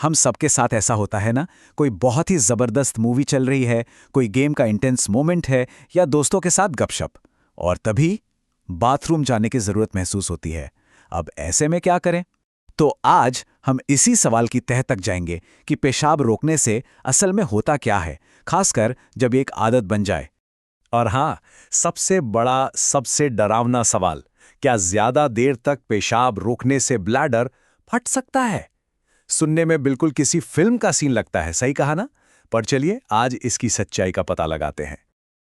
हम सबके साथ ऐसा होता है ना। कोई बहुत ही जबरदस्त मूवी चल रही है, कोई गेम का इंटेंस मोमेंट है या दोस्तों के साथ गपशप, और तभी बाथरूम जाने की जरूरत महसूस होती है। अब ऐसे में क्या करें? तो आज हम इसी सवाल की तह तक जाएंगे कि पेशाब रोकने से असल में होता क्या है, खासकर जब एक आदत बन जाए। और हाँ, सबसे बड़ा, सबसे डरावना सवाल, क्या ज्यादा देर तक पेशाब रोकने से ब्लैडर फट सकता है? सुनने में बिल्कुल किसी फिल्म का सीन लगता है, सही कहा ना? पर चलिए आज इसकी सच्चाई का पता लगाते हैं।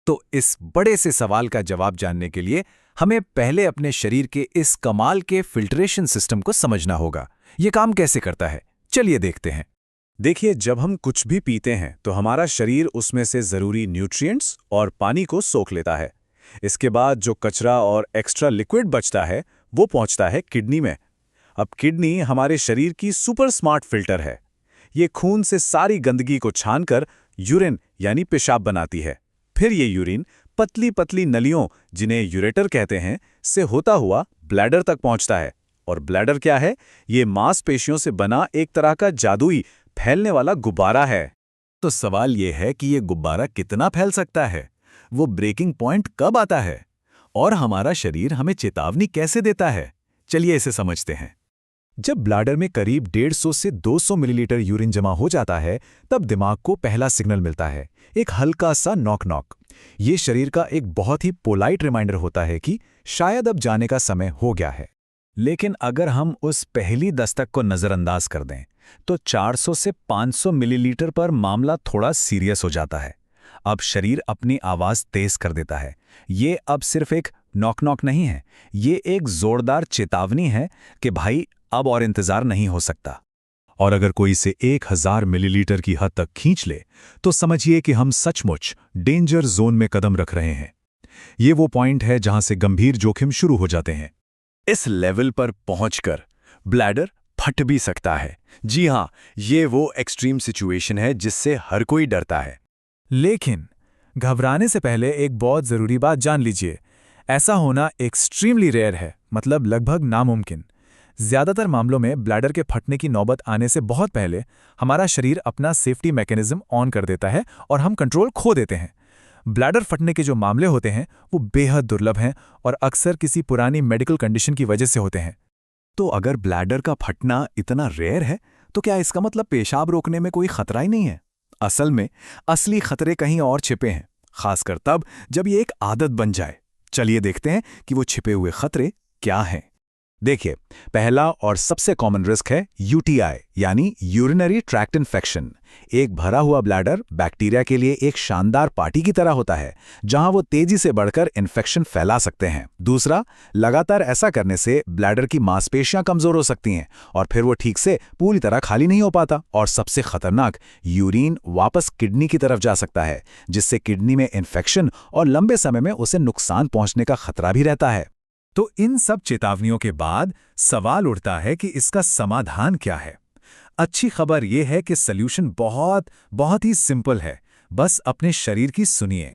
तो इस बड़े से सवाल का जवाब जानने के लिए हमें पहले अपने शरीर के इस कमाल के फिल्ट्रेशन सिस्टम को समझना होगा। ये काम कैसे करता है, चलिए देखते हैं। देखिए, जब हम कुछ भी पीते हैं तो हमारा शरीर उसमें से जरूरी न्यूट्रिएंट्स और पानी को सोख लेता है। इसके बाद जो कचरा और एक्स्ट्रा लिक्विड बचता है वो पहुंचता है किडनी में। अब किडनी हमारे शरीर की सुपर स्मार्ट फिल्टर है। ये खून से सारी गंदगी को छानकर यूरिन यानी पेशाब बनाती है। फिर ये यूरिन पतली पतली नलियों, जिन्हें यूरेटर कहते हैं, से होता हुआ ब्लैडर तक पहुंचता है। और ब्लैडर क्या है? ये मांसपेशियों से बना एक तरह का जादुई फैलने वाला गुब्बारा है। तो सवाल ये है कि ये गुब्बारा कितना फैल सकता है, वो ब्रेकिंग पॉइंट कब आता है, और हमारा शरीर हमें चेतावनी कैसे देता है? चलिए इसे समझते हैं। जब ब्लैडर में करीब 150 से 200 मिलीलीटर यूरिन जमा हो जाता है, तब दिमाग को पहला सिग्नल मिलता है, एक हल्का सा नॉक नॉक। ये शरीर का एक बहुत ही पोलाइट रिमाइंडर होता है कि शायद अब जाने का समय हो गया है। लेकिन अगर हम उस पहली दस्तक को नज़रअंदाज कर दें, तो 400 से 500 मिलीलीटर पर मामला थोड़ा सीरियस हो जाता है। अब शरीर अपनी आवाज़ तेज कर देता है। ये अब सिर्फ एक नॉक नॉक नहीं है, ये एक जोरदार चेतावनी है कि भाई अब और इंतजार नहीं हो सकता। और अगर कोई इसे 1000 मिलीलीटर की हद तक खींच ले, तो समझिए कि हम सचमुच डेंजर जोन में कदम रख रहे हैं। ये वो पॉइंट है जहां से गंभीर जोखिम शुरू हो जाते हैं। इस लेवल पर पहुंचकर ब्लैडर फट भी सकता है। जी हां, ये वो एक्सट्रीम सिचुएशन है जिससे हर कोई डरता है। लेकिन घबराने से पहले एक बहुत जरूरी बात जान लीजिए, ऐसा होना एक्सट्रीमली रेयर है, मतलब लगभग नामुमकिन। ज्यादातर मामलों में ब्लैडर के फटने की नौबत आने से बहुत पहले हमारा शरीर अपना सेफ्टी मैकेनिज्म ऑन कर देता है और हम कंट्रोल खो देते हैं। ब्लैडर फटने के जो मामले होते हैं वो बेहद दुर्लभ हैं और अक्सर किसी पुरानी मेडिकल कंडीशन की वजह से होते हैं। तो अगर ब्लैडर का फटना इतना रेयर है, तो क्या इसका मतलब पेशाब रोकने में कोई खतरा ही नहीं है? असल में असली खतरे कहीं और छिपे हैं, खासकर तब जब ये एक आदत बन जाए। चलिए देखते हैं कि वो छिपे हुए खतरे क्या हैं। देखिए, पहला और सबसे कॉमन रिस्क है यूटीआई यानी यूरिनरी ट्रैक्ट इन्फेक्शन। एक भरा हुआ ब्लैडर बैक्टीरिया के लिए एक शानदार पार्टी की तरह होता है, जहां वो तेजी से बढ़कर इन्फेक्शन फैला सकते हैं। दूसरा, लगातार ऐसा करने से ब्लैडर की मांसपेशियां कमजोर हो सकती हैं और फिर वो ठीक से पूरी तरह खाली नहीं हो पाता। और सबसे खतरनाक, यूरिन वापस किडनी की तरफ जा सकता है, जिससे किडनी में इन्फेक्शन और लंबे समय में उसे नुकसान पहुंचने का खतरा भी रहता है। तो इन सब चेतावनियों के बाद सवाल उठता है कि इसका समाधान क्या है। अच्छी खबर यह है कि सल्यूशन बहुत ही सिंपल है। बस अपने शरीर की सुनिए।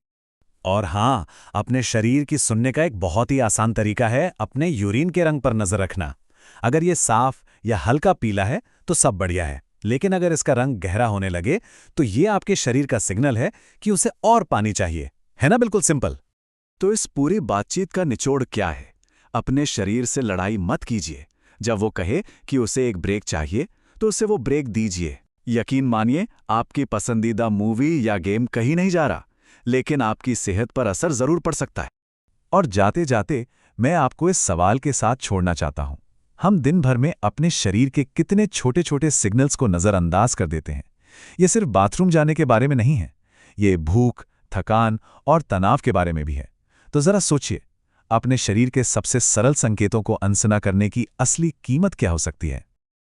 और हाँ, अपने शरीर की सुनने का एक बहुत ही आसान तरीका है अपने यूरिन के रंग पर नजर रखना। अगर ये साफ या हल्का पीला है तो सब बढ़िया है, लेकिन अगर इसका रंग गहरा होने लगे तो ये आपके शरीर का सिग्नल है कि उसे और पानी चाहिए। है ना? बिल्कुल सिंपल। तो इस पूरी बातचीत का निचोड़ क्या है? अपने शरीर से लड़ाई मत कीजिए। जब वो कहे कि उसे एक ब्रेक चाहिए, तो उसे वो ब्रेक दीजिए। यकीन मानिए, आपकी पसंदीदा मूवी या गेम कहीं नहीं जा रहा, लेकिन आपकी सेहत पर असर जरूर पड़ सकता है। और जाते जाते मैं आपको इस सवाल के साथ छोड़ना चाहता हूं, हम दिन भर में अपने शरीर के कितने छोटे छोटे सिग्नल्स को नजरअंदाज कर देते हैं। ये सिर्फ बाथरूम जाने के बारे में नहीं है, ये भूख, थकान और तनाव के बारे में भी है। तो जरा सोचिए, अपने शरीर के सबसे सरल संकेतों को अनसुना करने की असली कीमत क्या हो सकती है?